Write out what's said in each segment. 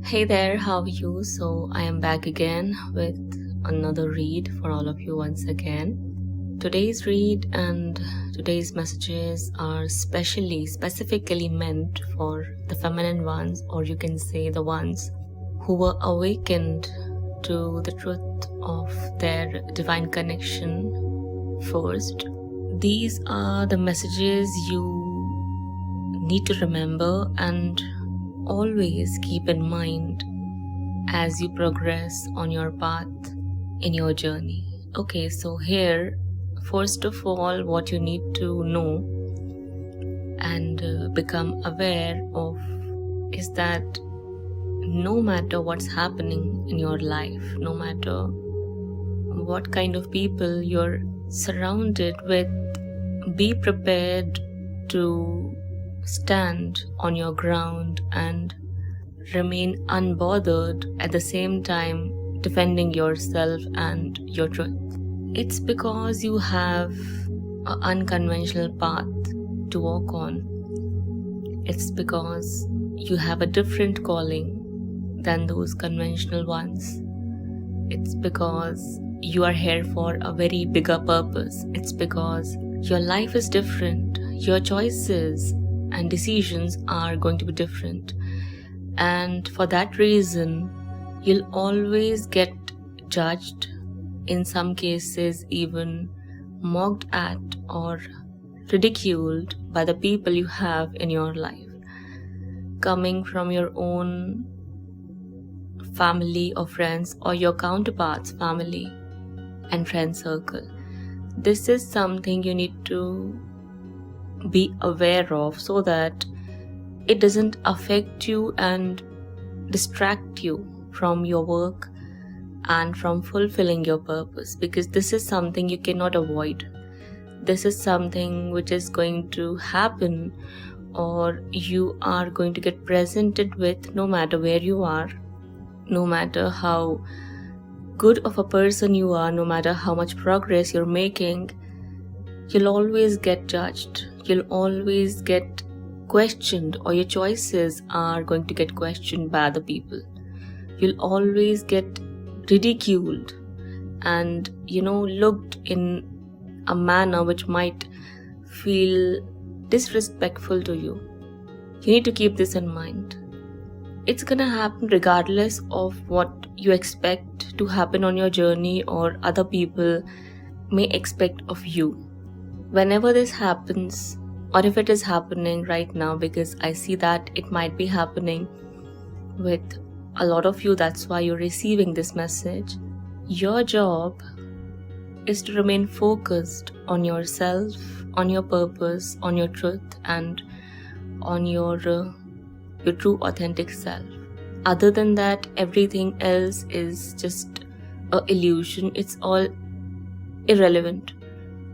Hey there, how are you? So I am back again with another read for all of you once again. Today's read and today's messages are specifically meant for the feminine ones, or you can say the ones who were awakened to the truth of their divine connection first. These are the messages you need to remember and always keep in mind as you progress on your path in your journey. Okay, so here, first of all, what you need to know and become aware of is that no matter what's happening in your life, no matter what kind of people you're surrounded with, be prepared to stand on your ground and remain unbothered, at the same time defending yourself and your truth. It's because you have an unconventional path to walk on. It's because you have a different calling than those conventional ones. It's because you are here for a very bigger purpose. It's because your life is different. Your choices and decisions are going to be different, and for that reason you'll always get judged, in some cases even mocked at or ridiculed by the people you have in your life, coming from your own family or friends or your counterparts' family and friend circle. This is something you need to be aware of so that it doesn't affect you and distract you from your work and from fulfilling your purpose, because this is something you cannot avoid. This is something which is going to happen, or you are going to get presented with, no matter where you are, no matter how good of a person you are, no matter how much progress you're making. You'll always get judged. You'll always get questioned, or your choices are going to get questioned by other people. You'll always get ridiculed and, looked in a manner which might feel disrespectful to you. You need to keep this in mind. It's gonna happen regardless of what you expect to happen on your journey or other people may expect of you. Whenever this happens, or if it is happening right now, because I see that it might be happening with a lot of you, that's why you're receiving this message. Your job is to remain focused on yourself, on your purpose, on your truth, and on your true authentic self. Other than that, everything else is just an illusion. It's all irrelevant.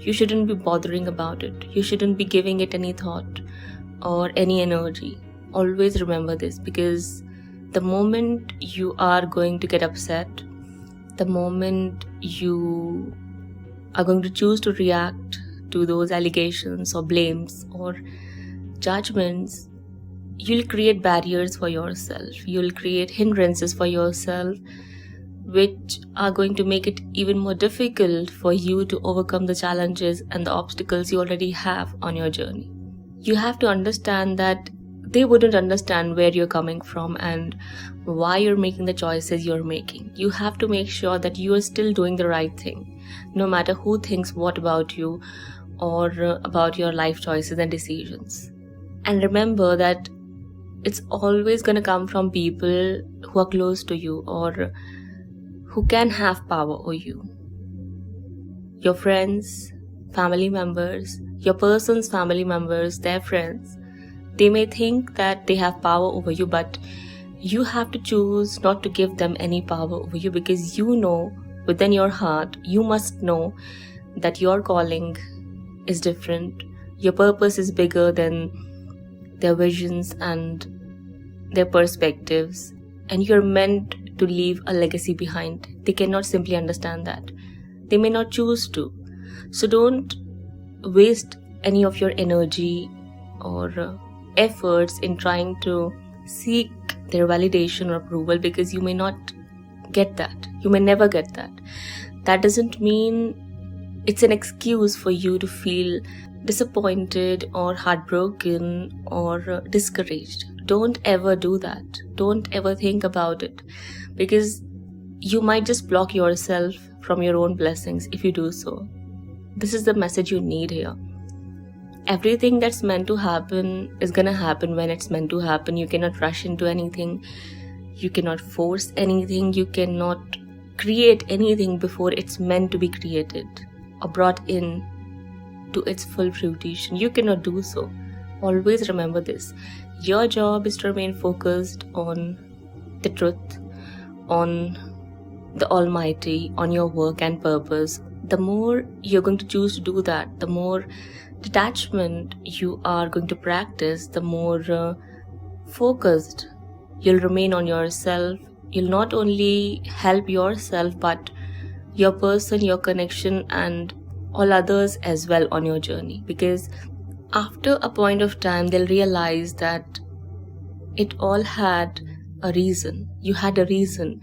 You shouldn't be bothering about it. You shouldn't be giving it any thought or any energy. Always remember this, because the moment you are going to get upset, the moment you are going to choose to react to those allegations or blames or judgments, you'll create barriers for yourself. You'll create hindrances for yourself, which are going to make it even more difficult for you to overcome the challenges and the obstacles you already have on your journey. You have to understand that they wouldn't understand where you're coming from and why you're making the choices you're making. You have to make sure that you are still doing the right thing, no matter who thinks what about you or about your life choices and decisions. And remember that it's always going to come from people who are close to you or who can have power over you. Your friends, family members, your person's family members, their friends, they may think that they have power over you, but you have to choose not to give them any power over you, because you know within your heart, you must know that your calling is different. Your purpose is bigger than their visions and their perspectives, and you're meant to leave a legacy behind. They cannot simply understand that. They may not choose to. So don't waste any of your energy or efforts in trying to seek their validation or approval, because you may not get that. You may never get that. That doesn't mean it's an excuse for you to feel disappointed or heartbroken or discouraged. Don't ever do that. Don't ever think about it, because you might just block yourself from your own blessings if you do so. This is the message you need here. Everything that's meant to happen is gonna happen when it's meant to happen. You cannot rush into anything. You cannot force anything. You cannot create anything before it's meant to be created or brought in to its full fruition. You cannot do so. Always remember this. Your job is to remain focused on the truth, on the Almighty, on your work and purpose. The more you're going to choose to do that, the more detachment you are going to practice, the more focused you'll remain on yourself. You'll not only help yourself, but your person, your connection, and all others as well on your journey. Because after a point of time, they'll realize that it all had a reason. You had a reason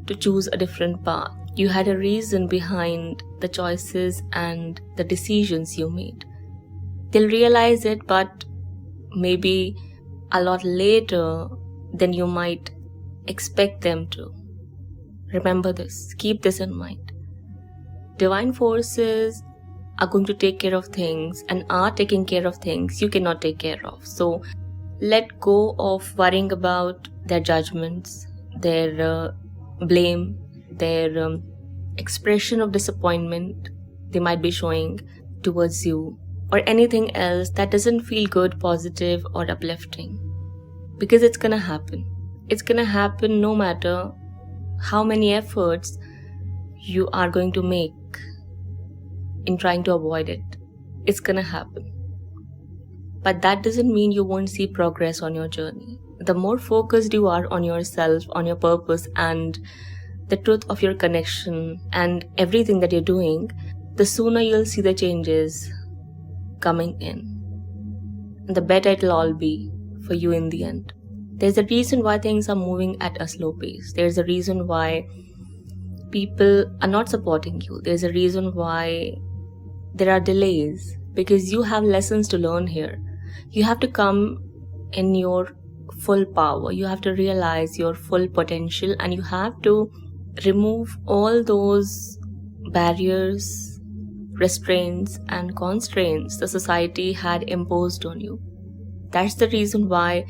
to choose a different path. You had a reason behind the choices and the decisions you made. They'll realize it, but maybe a lot later than you might expect them to. Remember this. Keep this in mind. Divine forces are going to take care of things and are taking care of things you cannot take care of. So let go of worrying about their judgments, their blame, their expression of disappointment they might be showing towards you, or anything else that doesn't feel good, positive, or uplifting. Because it's gonna happen. It's gonna happen no matter how many efforts you are going to make in trying to avoid it. It's gonna happen. But that doesn't mean you won't see progress on your journey. The more focused you are on yourself, on your purpose, and the truth of your connection and everything that you're doing, the sooner you'll see the changes coming in. And the better it'll all be for you in the end. There's a reason why things are moving at a slow pace. There's a reason why people are not supporting you. There's a reason why there are delays, because you have lessons to learn here. You have to come in your full power. You have to realize your full potential, and you have to remove all those barriers, restraints, and constraints the society had imposed on you. That's the reason why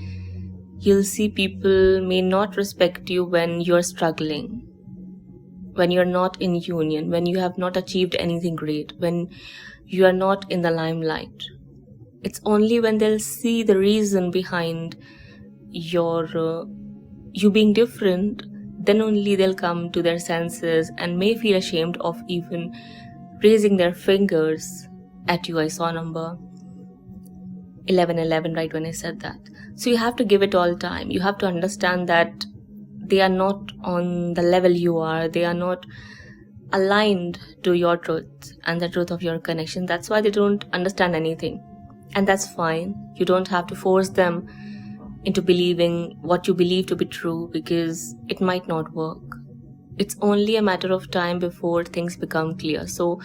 you'll see people may not respect you when you're struggling, when you're not in union, when you have not achieved anything great, when you are not in the limelight. It's only when they'll see the reason behind your you being different, then only they'll come to their senses and may feel ashamed of even raising their fingers at you. I saw number 1111 right when I said that. So you have to give it all time. You have to understand that they are not on the level you are. They are not aligned to your truth and the truth of your connection. That's why they don't understand anything. And that's fine. You don't have to force them into believing what you believe to be true, because it might not work. It's only a matter of time before things become clear. So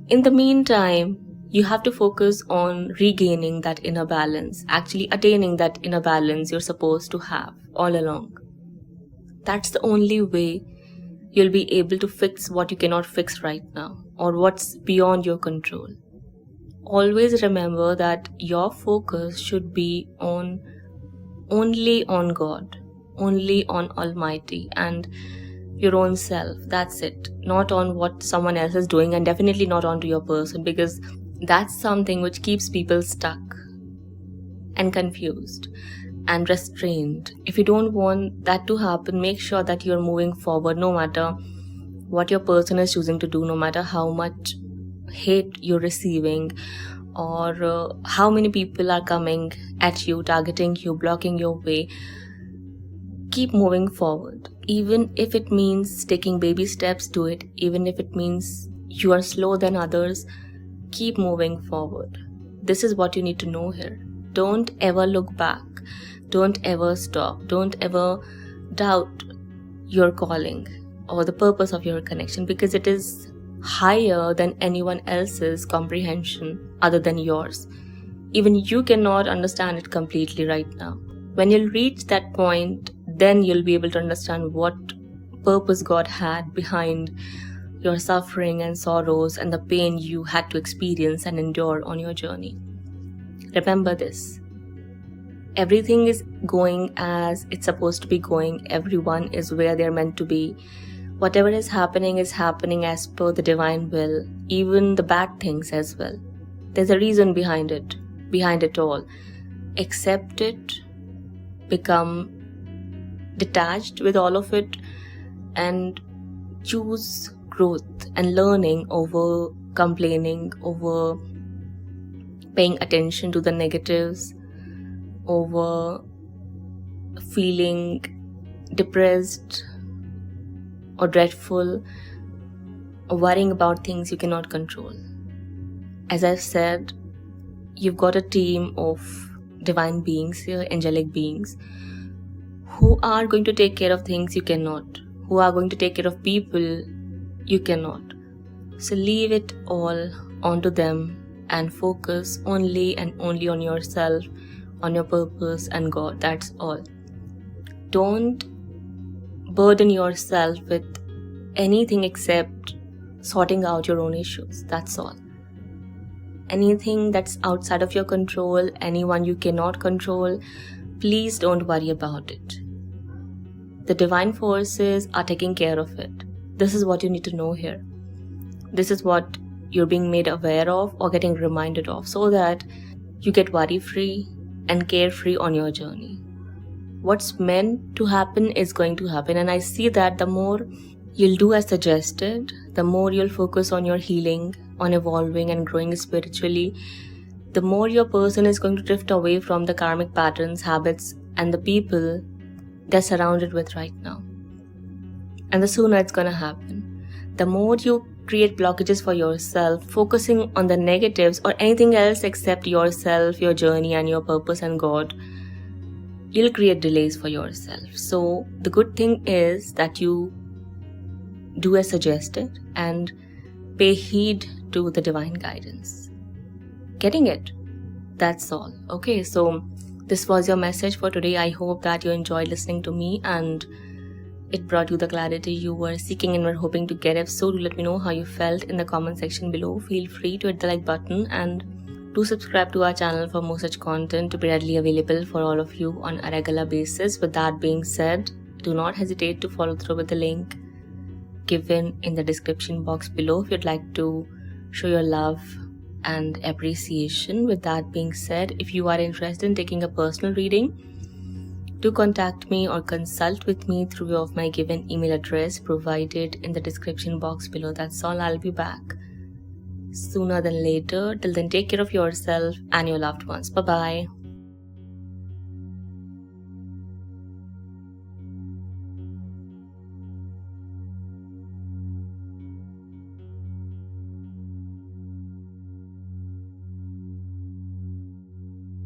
in the meantime, you have to focus on regaining that inner balance, actually attaining that inner balance you're supposed to have all along. That's the only way you'll be able to fix what you cannot fix right now, or what's beyond your control. Always remember that your focus should be only on God, only on Almighty and your own self. That's it. Not on what someone else is doing, and definitely not onto your person, because that's something which keeps people stuck and confused and restrained. If you don't want that to happen, make sure that you're moving forward no matter what your person is choosing to do, no matter how much hate you're receiving, or how many people are coming at you, targeting you, blocking your way. Keep moving forward. Even if it means taking baby steps, do it. Even if it means you are slower than others, keep moving forward. This is what you need to know here. Don't ever look back. Don't ever stop. Don't ever doubt your calling or the purpose of your connection, because it is higher than anyone else's comprehension other than yours. Even you cannot understand it completely right now. When you'll reach that point, then you'll be able to understand what purpose God had behind your suffering and sorrows and the pain you had to experience and endure on your journey. Remember this. Everything is going as it's supposed to be going. Everyone is where they're meant to be. Whatever is happening as per the divine will, even the bad things as well. There's a reason behind it all. Accept it, become detached with all of it, and choose growth and learning over complaining, over paying attention to the negatives, over feeling depressed or dreadful, or worrying about things you cannot control. As I've said, you've got a team of divine beings here, angelic beings, who are going to take care of things you cannot, who are going to take care of people you cannot. So leave it all onto them and focus only and only on yourself, on your purpose and God. That's all. Don't burden yourself with anything except sorting out your own issues. That's all. Anything that's outside of your control, anyone you cannot control, please don't worry about it. The divine forces are taking care of it. This is what you need to know here. This is what you're being made aware of or getting reminded of, so that you get worry-free and carefree on your journey. What's meant to happen is going to happen, and I see that the more you'll do as suggested, the more you'll focus on your healing, on evolving and growing spiritually, the more your person is going to drift away from the karmic patterns, habits, and the people they're surrounded with right now. And the sooner it's gonna happen. The more you create blockages for yourself, focusing on the negatives or anything else except yourself, your journey and your purpose and God, you'll create delays for yourself. So the good thing is that you do as suggested and pay heed to the divine guidance. Getting it? That's all. Okay, so this was your message for today. I hope that you enjoyed listening to me and it brought you the clarity you were seeking and were hoping to get. If so, do let me know how you felt in the comment section below. Feel free to hit the like button and do subscribe to our channel for more such content to be readily available for all of you on a regular basis. With that being said, do not hesitate to follow through with the link given in the description box below if you'd like to show your love and appreciation. With that being said, if you are interested in taking a personal reading, do contact me or consult with me through way of my given email address provided in the description box below. That's all. I'll be back sooner than later. Till then, take care of yourself and your loved ones. Bye-bye.